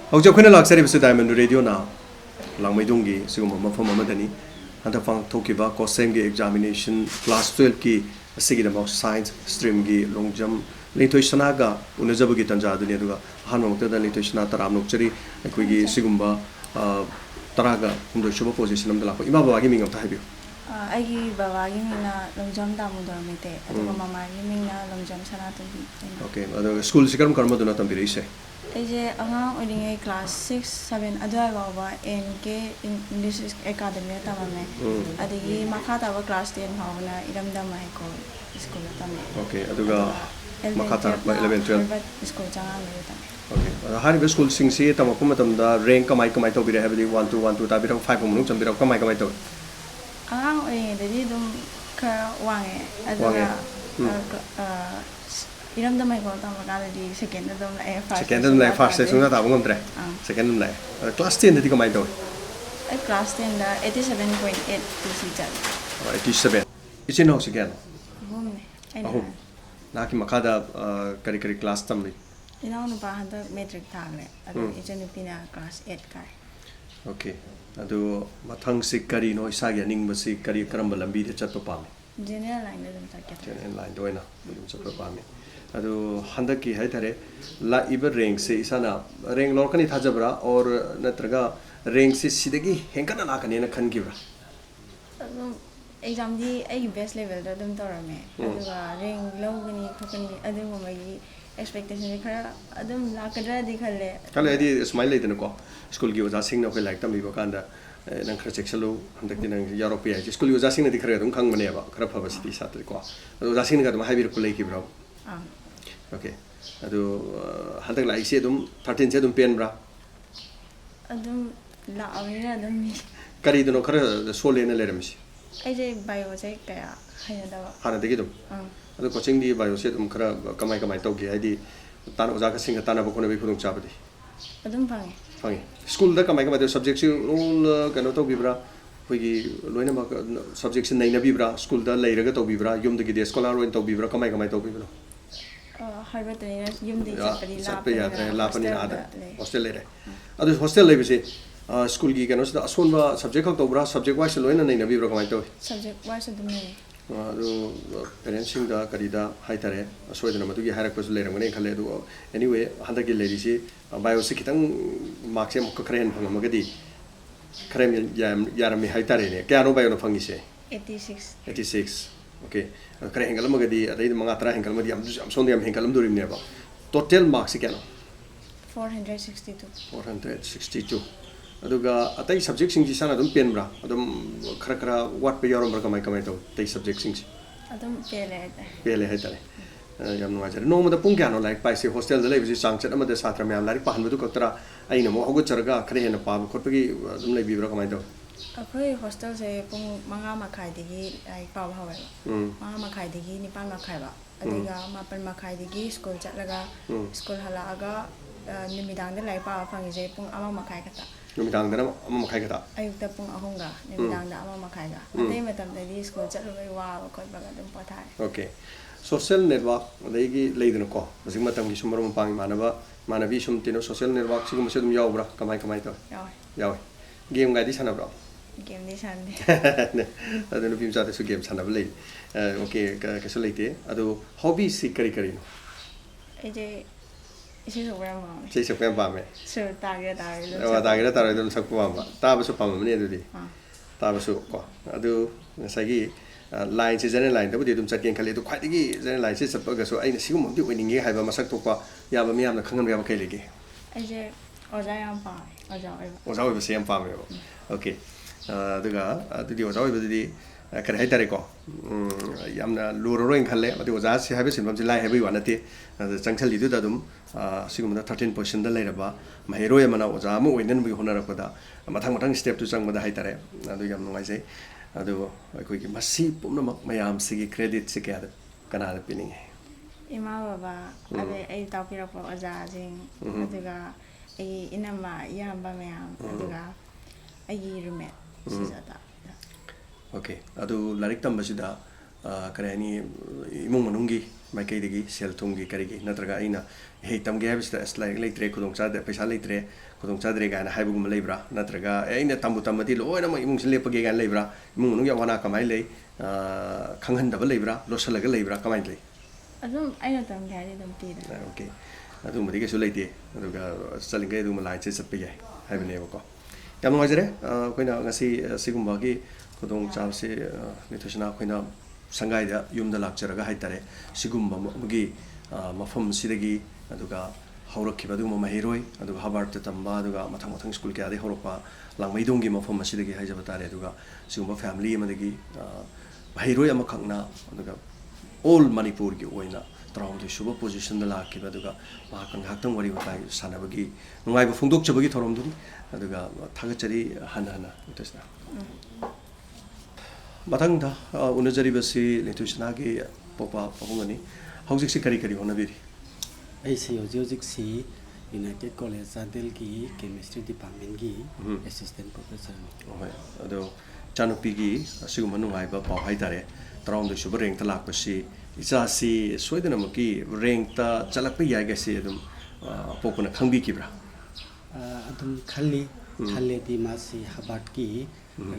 Hojau khuna laksari bisu Diamond Radio na langmai dungi sigum mafam amadani hanta fang thokiba kosem gi examination class 12 ki asigi da science stream gi longjam leitoi sanaga unajab gi tanja duni aduga hanmo mukta leitoi sana taram nokchari akoi gi sigumba taraga humdo shuba position am da lako ima baba gi mingam ta habiu ai baba gi mina longjam da mu dor mete aduga mama gi mina longjam sana tumbi okay adu school sikaram karma duna tambiri ise Aje angang odingai class 6 7 adai bawa NK English Academy tamame adigi makata ba class 10 hauna iramda mai ko school tamame okay aduga makata 11 12 school changa me tamame okay hari be school sing si tamapu matam da rank kamai to bire habdi 1 2 1 2 ta birang 5 munu chambira kamai to angang oi dedi dum ka wange aduga Iram da mai ko tama kada di second da mai first second da mai first season da tabung amtre second da mai class 10 di kamai to ai class 10 da 87.8 to sijal 87 isin ho second home ahum na ki makada kari kari class tamli ina nu ba handa metric thagle adu isin pina class 8 kai okay adu mathang se kari no isa ya ning basi kari karamba lambi de chatto pam general line da dum takya general line doina dum chatto pam adu handaki hai thare la iber rank se isana rank lorkani thajabra or natraga rank se sidagi henkana na kane na khan gibra exam di ai best level da dum torame aduga rank low gani khokani adu mai expectation khara adum lakadra di khalle kale adi smile le ko school gi oja sing na ko like tamli ba kanda nang khara cheksalo handaki nang europe ai school gi oja sing na di khara dum khang mane ba khara phaba siti satri ko oja sing na ga dum haibir ko leki bra okay adu handak la ise dum 13 se dum pen bra adum la awira dum kari duno khara sole na leram si ai je bio je kaya haya da hana de dum adu coaching di bio se dum khara kamai to gi ai di tan oja ka singa tan ba ko na bi khudung chabadi adum pange fangi school da kamai de subject si all kano to bibra hoigi loina ba subject si naina bibra school da leiraga to bibra yum de gi de scholar roin to bibra kamai to bibra Harvard na yum di chapri la pani ada hostel le adu hostel le bisi school gi kano sa ason ba subject khak to bra subject wise loina naina bibra kamai to subject wise dum ne adu parents sing da karida hai tare soidana madu gi harak pasu le ram ne khale adu anyway handa gi le ri si bio se kitang mark se mok khren phang magadi khrem yaram mi hai tare ne kya no bio no phangi se 86 okay kare hengalam magadi adai manga tra hengalam di am sonde am hengalam durim ne ba total marks se kano 462 aduga atai subject sing ji sana dum pen bra adum khara what pe yorom bra kamai to tai subject sing adum pele hai tare yam no ajar no ma pung kano like pai se hostel da lebi sang chat amada satra me am lari pahan bu kotra aina mo hogu charga khare hena pa khot gi dum lei bi bra kamai to akhoi hostel se pung manga makhai degi ai paw hawe manga makhai degi nipan makhai ba adiga mapan makhai degi school chatlaga school hala aga nimidang de lai pa phangi je pung ama makhai kata nimidang da ama makhai kata ayukta pung ahong ga nimidang da ama makhai ga adai matam da di school chatloi wa ko baga dum pathai okay social network adai leidna ko masing matam gi sumar pang manaba manabi sum tino social network sigum se dum yawbra kamai to yawi game ga di sana bra game ni sande adu no pim sa su game sana bele okay ka so leite adu hobby si kari no eje isi so gram ma sei so kan ba me so ta ge dum sak pa ba ta ba so pa me ne du di ताबसु को अदु ngसाigi line se general line tabudi dum chatken khale du khwaidigi general line se chapga so aina sigum mdi oininge haiba masak tokpa yaba miyam na khangan yaba kai lege ꯑꯩꯁꯦ ꯑꯣꯖꯥ ꯌꯥꯝ ꯄꯥꯝꯃꯦ ꯑꯣꯖꯥ ꯑꯣꯏꯕ oza oiba se yam pame okay aduga adudi oza oiba dudi kare hai tare ko yamna luroro in khalle adi oza se haiba sinbam se lai haiba wanate changchali du da dum sigum da 13% da lairaba mahiro yamana oza mu oinen bu honarakpada mathang mathang step tu changba da hai tare adu yam nongai sei adu akoi ki masi pumnamak mayam sigi credit se kya da kana da pininge ꯏꯃꯥ ꯕꯕꯥ ꯑꯗꯩ ꯑꯩ ꯇꯥꯛꯄꯤꯔꯛꯄ ꯑꯣꯖꯥꯁꯤꯡ ꯑꯗꯨꯒ ꯑꯩꯒꯤ ꯏꯅꯝꯃ ꯏꯌꯥꯝꯕ ꯃꯌꯥꯝ ꯑꯗꯨꯒ ꯑꯩꯒꯤ ꯔꯨꯝꯃꯦꯠ ꯁꯤꯖꯥꯗ okay adu larik tambasida kare ani imung manungi maikaidagi sel thungi karigi natraga aina hei tamge habista like leitre khudong cha de paisa leitre khudong cha dre ga na haibugum leibra natraga aina tambu tamadi loina ma imung sile page ga leibra imung manung ya wana kamai lei khanghan daba leibra losalaga leibra kamai lei ꯑꯗꯨꯝ ꯑꯩꯅ ꯇꯝꯒꯦ ꯍꯥꯏꯔꯗꯤ ꯑꯗꯨꯝ ꯄꯤꯗ okay adu madi ke su leite aduga salingai du malai che sappe yai haibne ko yam ngajare koina ngasi sigumba gi khudong cha se nithusna koina sangai da yumda lakcharaga haitare sigumba gi mafam sidagi aduga haurakhiba du mahiroi aduga Harvard ta tamba aduga mathang mathang school ke ade haurakpa langmaidong gi mafam sidagi haijaba tare aduga sigumba family amadagi mahiroi ama khangna aduga all Manipur ki oina traum de shuba position da lakhi aduga ma kang haktang wari watai sanabagi nungai ba phungdok chabagi thorom duri aduga thagachari hana hana utesna mathang da unajari basi letusna gi popa pahungani hauzik si kari kari honabiri aisi hojik si United College Sadel ki chemistry department ki assistant professor oi ado chanupi gi asigum nungai ba pau haitare traum de shuba rank talak pasi isa si soidana maki rank ta chalak pi yai ga si adum popuna khangbi kibra adum khalli di masi Harvard ki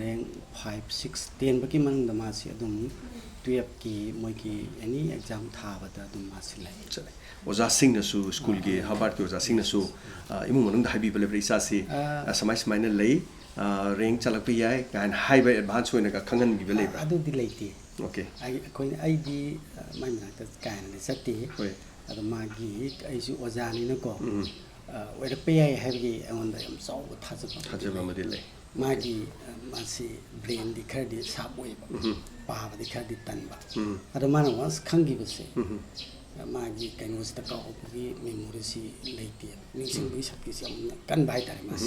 rank 5 6 10 baki mang da masi adum 12 ki moi ki any exam tha bada adum masi lai chale oza sing na su school gi Harvard ki oza sing na su imung manung da habi bele isa si samai samai na lei rank chalak pi yai kan high by advance hoina ka khangan gi bele bra adu di leiti okay ai di mai mana ta kan le sati hoi adu magi ai su oza ni na ko we the pay have gi on the am so thajaba madile magi masi brain di khadi saboi ba ba di khadi tan ba adu mana was khangi base magi kan was ta ka gi memory si leiti ningsing bi sakti si kan bai tare mas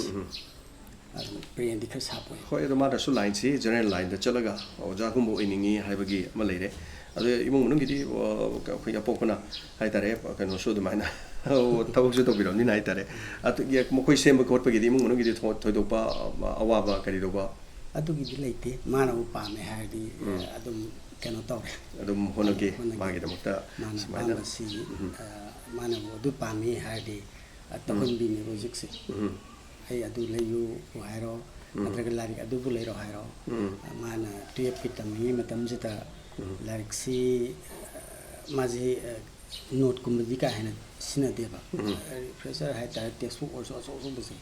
brain di khadi saboi hoi adu mara su line si general line da chalaga oja gumbo iningi haibagi ma leire adu imung nung gidi khoi ya pokona haitare kan so du maina tabuk su to biram ni nai tare atu ya mokoi semba kot pagi imung nung gidi thoidokpa awaba kari doba adu gi leite mana upa me ha di adum kano to adum honoge magi da mutta mana si mana du pa me ha di atahun bi ne logic se ai adu leyu hairo atraga lari adu bu leiro hairo mana tuye pitami matam jita larik si maji note kumdi ka hena sina deba professor hai ta textbook also basi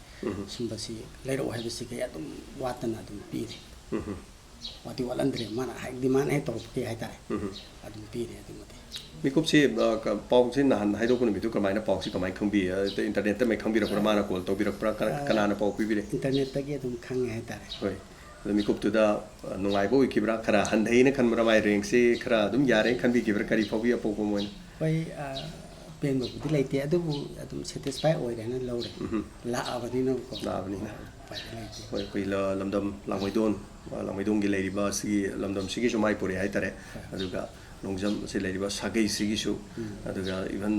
simbasi leiro hai basi ke adum watana adum pi wati walandre mana hai demand hai to ke hai ta adum pi re adum te mikup si pau si nahan hai do kun bitu kamai na pau si kamai khangbi internet ta mai khangbi ra mana call to bi ra kana na pau pi bi re internet ta ge adum khang hai ta hoi mikup tu da nungai bo ikibra khara handai na khan mara mai ring si khara dum yare khan bi kibra kari pau bi apo ko moin hoi pen bu di leite adu bu adum satisfy oi re na lo re la abani no ko la abani hoi koi la lamdam langmaidong gi leiri ba si lamdam si gi somai pore hai tare aduga longjam se leiri ba sagai si gi su aduga even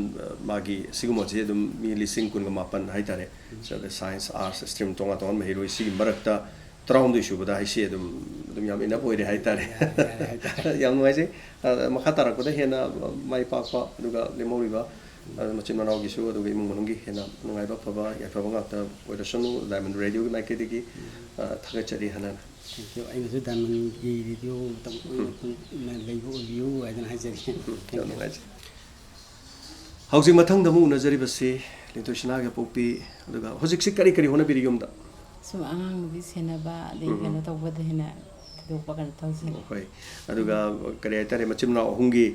magi sigumo je dum mi lising kun ga mapan hai tare so the science arts stream tonga ton me hero si marakta traum du su ba hai si dum yam ina pore hai tare yam noi se makha tarak ko da hena mai pa pa aduga lemori ba machin manau gi su aduga imung manung gi hena nungai ba phaba ya phaba ngata oida sonu diamond radio gi mai ke digi thaga chari hanan thank you ai su diamond gi radio tam na leibo view ai dan hajari hauji mathang da mu najari basi lintosina ga popi aduga hojik si kari kari hona biri yum da ꯁꯨꯝ ꯑꯉꯥꯡ ꯅꯨꯕꯤ ꯁꯦꯟꯅꯕ ꯑꯗꯩ ꯀꯩꯅꯣ ꯇꯧꯕꯗ ꯍꯦꯟꯅ ꯊꯣꯏꯗꯣꯛꯄ ꯀꯩꯅꯣ ꯇꯧꯖꯩ ꯍꯣꯏ ꯑꯗꯨꯒ ꯀꯔꯤ ꯍꯥꯏꯇꯥꯔꯦ ꯃꯆꯤꯟ ꯃꯅꯥꯎ ꯑꯍꯨꯝꯒꯤ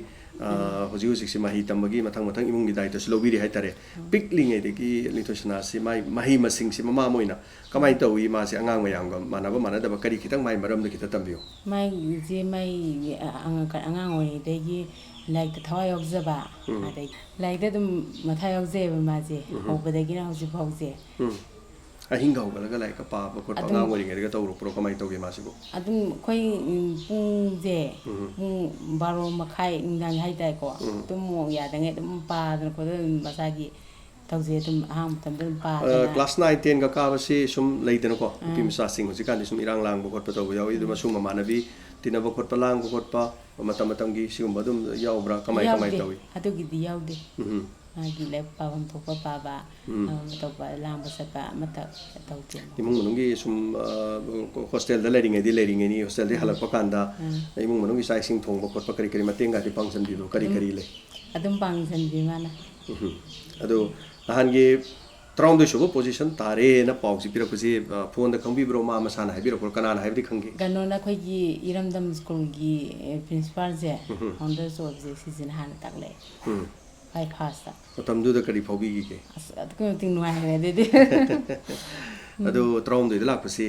ꯍꯧꯖꯤꯛ ꯍꯧꯖꯤꯛꯁꯤ ꯃꯍꯩ ꯇꯝꯕꯒꯤ ꯃꯊꯪ ꯃꯊꯪ ꯏꯃꯨꯡꯒꯤ ꯗꯥꯏꯇꯁꯨ ꯂꯧꯕꯤꯔꯤ ꯍꯥꯏꯇꯥꯔꯦ ꯄꯤꯛꯂꯤꯉꯩꯗꯒꯤ ꯂꯤꯟꯊꯣꯏꯁꯅꯥꯁꯤ ꯃꯥꯏ ꯃꯍꯩ ꯃꯁꯤꯡꯁꯤ ꯃꯃꯥ ꯑꯃ ꯑꯣꯏꯅ ꯀꯃꯥꯏꯅ ꯇꯧꯏ ꯃꯥꯁꯤ ꯑꯉꯥꯡ ꯃꯌꯥꯝꯒ ꯃꯥꯟꯅꯕ ꯃꯥꯟꯅꯗꯕ ꯀꯔꯤ ꯈꯤꯇꯪ ꯃꯥꯏ ꯃꯔꯝꯗ ꯈꯤꯇ ꯇꯝꯕꯤꯌꯨ ꯃꯥꯏꯁꯦ ꯃꯥꯏ ꯑꯉꯥꯡ ꯑꯣꯏꯔꯤꯉꯩꯗꯒꯤ ꯂꯥꯏꯔꯤꯛꯇ ꯊꯋꯥꯏ ꯌꯥꯎꯖꯕ ꯑꯗꯩ ꯂꯥꯏꯔꯤꯛꯇ ꯑꯗꯨꯝ ꯃꯊꯋꯥꯏ ꯌꯥꯎꯖꯩꯑꯕ ꯃꯥꯁꯦ ꯍꯧꯕꯗꯒꯤꯅ ꯍꯧꯖꯤꯛ ꯐꯥꯎꯁꯦ ꯑꯍꯤꯡꯒ ꯍꯧꯒꯠꯂꯒ ꯂꯥꯏꯔꯤꯛꯀ ꯄꯥꯕ ꯈꯣꯠꯄ ꯑꯉꯥꯡ ꯑꯣꯏꯔꯤꯉꯩꯗꯒ ꯇꯧꯔꯛꯄ꯭ꯔꯣ ꯀꯃꯥꯏꯅ ꯇꯧꯒꯦ ꯃꯥꯁꯤꯕꯨ ꯑꯗꯨꯝ ꯑꯩꯈꯣꯏ ꯄꯨꯡꯁꯦ ꯄꯨꯡ 12:30 ꯅꯨꯡꯗꯥꯡ ꯍꯥꯏꯇꯥꯔꯦꯀꯣ ꯇꯨꯝꯃꯨ ꯌꯥꯗꯉꯩ ꯑꯗꯨꯝ ꯄꯥꯗꯅ ꯈꯣꯠꯇꯅ ꯑꯗꯨꯝ ꯃꯁꯥꯒꯤ ꯇꯧꯖꯩ ꯑꯗꯨꯝ ꯑꯍꯥꯡꯕ ꯃꯇꯝꯗ ꯑꯗꯨꯝ ꯄꯥꯗꯅ ꯀ꯭ꯂꯥꯁ 9, 10ꯒ ꯀꯥꯕꯁꯤ ꯁꯨꯝ ꯂꯩꯗꯅꯀꯣ ꯅꯨꯄꯤ ꯃꯆꯥꯁꯤꯡ ꯍꯧꯖꯤꯛꯀꯥꯟꯗꯤ ꯁꯨꯝ ꯏꯔꯥꯡ ꯂꯥꯡꯕ ꯈꯣꯠꯄ ꯇꯧꯕ ꯌꯥꯎꯏ ꯑꯗꯨ ꯃꯁꯨꯡ ꯃꯃꯥꯟꯅꯕꯤ ꯇꯤꯟꯅꯕ ꯈꯣꯠꯄ ꯂꯥꯡꯕ ꯈꯣꯠꯄ ꯃꯇꯝ ꯃꯇꯝꯒꯤ ꯁꯤꯒꯨꯝꯕ ꯑꯗꯨꯝ ꯌꯥꯎꯕ꯭ꯔꯥ ꯀꯃꯥꯏ ꯇꯧꯏ ꯑꯗꯨꯒꯤꯗꯤ ꯌꯥꯎꯗꯦ ꯃꯥꯒꯤ ꯂꯥꯏꯔꯤꯛ ꯄꯥꯐꯝ ꯊꯣꯛꯄ ꯄꯥꯕ ꯇꯧꯕ ꯂꯥꯡꯕ ꯆꯠꯄ ꯑꯃꯠꯇ ꯇꯧꯗꯦ ꯏꯃꯨꯡ ꯃꯅꯨꯡꯒꯤ ꯁꯨꯝ ꯍꯣꯁꯇꯦꯜꯗ ꯂꯩꯔꯤꯉꯩꯅꯤ ꯍꯣꯁꯇꯦꯜꯗꯒꯤ ꯍꯜꯂꯛꯄ ꯀꯥꯟꯗ ꯏꯃꯨꯡ ꯃꯅꯨꯡꯒꯤ ꯆꯥꯛ ꯏꯁꯤꯡ ꯊꯣꯡꯕ ꯈꯣꯠꯄ ꯀꯔꯤ ꯀꯔꯤ ꯃꯇꯦꯡꯒꯗꯤ ꯄꯥꯡꯁꯤꯟꯕꯤꯕ꯭ꯔꯣ ꯀꯔꯤ ꯀꯔꯤ ꯂꯩ ꯑꯗꯨꯝ ꯄꯥꯡꯁꯤꯟꯕꯤ ꯃꯥꯅ ꯑꯗꯣ ꯅꯍꯥꯟꯒꯤ 12 ꯁꯨꯕ ꯄꯣꯖꯤꯁꯟ ꯇꯥꯔꯦꯅ ꯄꯥꯎꯁꯤ ꯄꯤꯔꯛꯄꯁꯤ ꯐꯣꯟꯗ ꯈꯪꯕꯤꯕ꯭ꯔꯣ ꯃꯥ ꯃꯁꯥꯅ ꯍꯥꯏꯕꯤꯔꯛꯄ꯭ꯔꯣ ꯀꯅꯥꯅ ꯍꯥꯏꯕꯗꯤ ꯈꯪꯒꯦ ꯀꯩꯅꯣꯅ ꯑꯩꯈꯣꯏꯒꯤ ꯏꯔꯝꯗꯝ ꯁ꯭ꯀꯨꯜꯒꯤ ꯄ꯭ꯔꯤꯟꯁꯤꯄꯥꯜꯁꯦ ꯐꯥꯎꯟꯗꯔꯁ ꯑꯣꯏꯕꯁꯦ ꯁꯤꯁꯤꯅ ꯍꯥꯟꯅ ꯇꯥꯛꯂꯛꯑꯦ ꯈ꯭ꯋꯥꯏ ꯐꯥꯔꯁꯇ ꯃꯇꯝꯗꯨꯗ ꯀꯔꯤ ꯐꯥꯎꯕꯤꯈꯤꯒꯦ ꯑꯁ ꯑꯗꯨꯛꯀꯤ ꯃꯇꯤꯛ ꯅꯨꯡꯉꯥꯏꯈ꯭ꯔꯦ ꯑꯗꯨꯗꯤ ꯑꯗꯣ 12ꯗ ꯂꯥꯛꯄꯁꯤ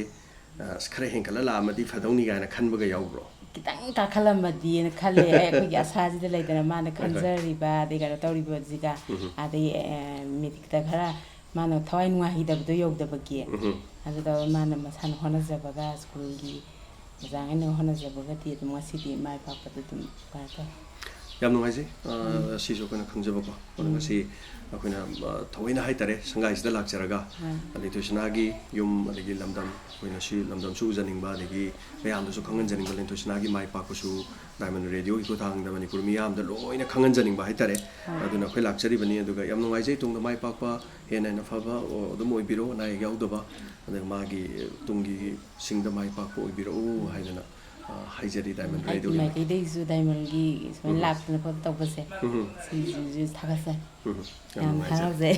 ꯈꯔ ꯍꯦꯟꯒꯠꯂ ꯂꯥꯛꯑꯃꯗꯤ ꯐꯗꯧꯅꯤ ꯀꯥꯏꯅ ꯈꯟꯕꯒ ꯌꯥꯎꯕ꯭ꯔꯣ ꯈꯤꯇꯪ ꯀꯥꯈꯠꯂꯝꯃꯗꯤꯅ ꯈꯜꯂꯦ ꯑꯩꯈꯣꯏꯒꯤ ꯑꯁꯥꯁꯤꯗ ꯂꯩꯗꯅ ꯃꯥꯅ ꯈꯟꯖꯔꯤꯕ ꯑꯗꯩ ꯀꯩꯅꯣ ꯇꯧꯔꯤꯕꯁꯤꯒ ꯑꯗꯩ ꯃꯦꯇ꯭ꯔꯤꯛꯇ ꯈꯔ ꯃꯥꯅ ꯊꯋꯥꯏ ꯅꯨꯡꯉꯥꯏꯈꯤꯗꯕꯗꯣ ꯌꯧꯗꯕꯒꯤ ꯑꯗꯨꯗ ꯃꯥꯅ ꯃꯁꯥꯅ ꯍꯣꯠꯅꯖꯕꯒ ꯁ꯭ꯀꯨꯜꯒꯤ ꯑꯣꯖꯥꯉꯩꯅ ꯍꯣꯠꯅꯖꯕꯒꯗꯤ ꯑꯗꯨꯝ ꯉꯁꯤꯗꯤ ꯃꯥꯏ ꯄꯥꯛꯄꯗ ꯑꯗꯨꯝ ꯀꯩꯅꯣ ꯇꯧꯋꯤ ꯌꯥꯝ ꯅꯨꯡꯉꯥꯏꯖꯩ ꯁꯤꯁꯨ ꯑꯩꯈꯣꯏꯅ ꯈꯪꯖꯕꯀꯣ ꯉꯁꯤ ꯑꯩꯈꯣꯏꯅ ꯊꯑꯣꯏꯅ ꯍꯥꯏꯇꯥꯔꯦ ꯁꯪꯒꯥꯏꯁꯤꯗ ꯂꯥꯛꯆꯔꯒ ꯂꯤꯟꯊꯣꯏꯁꯅꯥꯒꯤ ꯌꯨꯝ ꯑꯗꯒꯤ ꯂꯝꯗꯝ ꯑꯩꯈꯣꯏꯅ ꯁꯤ ꯂꯝꯗꯝꯁꯨ ꯎꯖꯅꯤꯡꯕ ꯑꯗꯒꯤ ꯃꯌꯥꯝꯗꯁꯨ ꯈꯪꯍꯟꯖꯅꯤꯡꯕ ꯂꯤꯟꯊꯣꯏꯁꯅꯥꯒꯤ ꯃꯥꯏ ꯄꯥꯛꯄꯁꯨ ꯗꯥꯏꯃꯟ ꯔꯦꯗꯤꯑꯣꯒꯤ ꯈꯨꯠꯊꯥꯡꯗ ꯃꯅꯤꯄꯨꯔ ꯃꯤꯌꯥꯝꯗ ꯂꯣꯏꯅ ꯈꯪꯍꯟꯖꯅꯤꯡꯕ ꯍꯥꯏꯇꯥꯔꯦ ꯑꯗꯨꯅ ꯑꯩꯈꯣꯏ ꯂꯥꯛꯆꯔꯤꯕꯅꯤ ꯑꯗꯨꯒ ꯌꯥꯝ ꯅꯨꯡꯉꯥꯏꯖꯩ ꯇꯨꯡꯗ ꯃꯥꯏ ꯄꯥꯛꯄ ꯍꯦꯟꯅ ꯍꯦꯟꯅ ꯐꯕ ꯑꯗꯨꯝ ꯑꯣꯏꯕꯤꯔꯣ ꯑꯅꯥ ꯑꯌꯦꯛ ꯌꯥꯎꯗꯕ ꯑꯗꯨꯒ ꯃꯥꯒꯤ ꯇꯨꯡꯒꯤ ꯁꯤꯡꯗ ꯃꯥꯏ ꯄꯥꯛꯄ ꯑꯣꯏꯕꯤꯔꯛꯎ ꯍꯥꯏꯗꯅ ꯍꯥꯏꯖꯔꯤ ꯗꯥꯏꯃꯟ ꯑꯩꯒꯤ ꯔꯦꯗꯤꯑꯣꯒꯤ ꯃꯥꯏꯀꯩꯗꯒꯤꯁꯨ ꯗꯥꯏꯃꯟꯒꯤ ꯁꯨꯃꯥꯏꯅ ꯂꯥꯛꯇꯅ ꯈꯣꯠꯇꯅ ꯇꯧꯕꯁꯦ ꯁꯤꯁꯤꯁꯨ ꯊꯥꯒꯠꯆꯩ ꯌꯥꯝ ꯍꯔꯥꯎꯖꯩ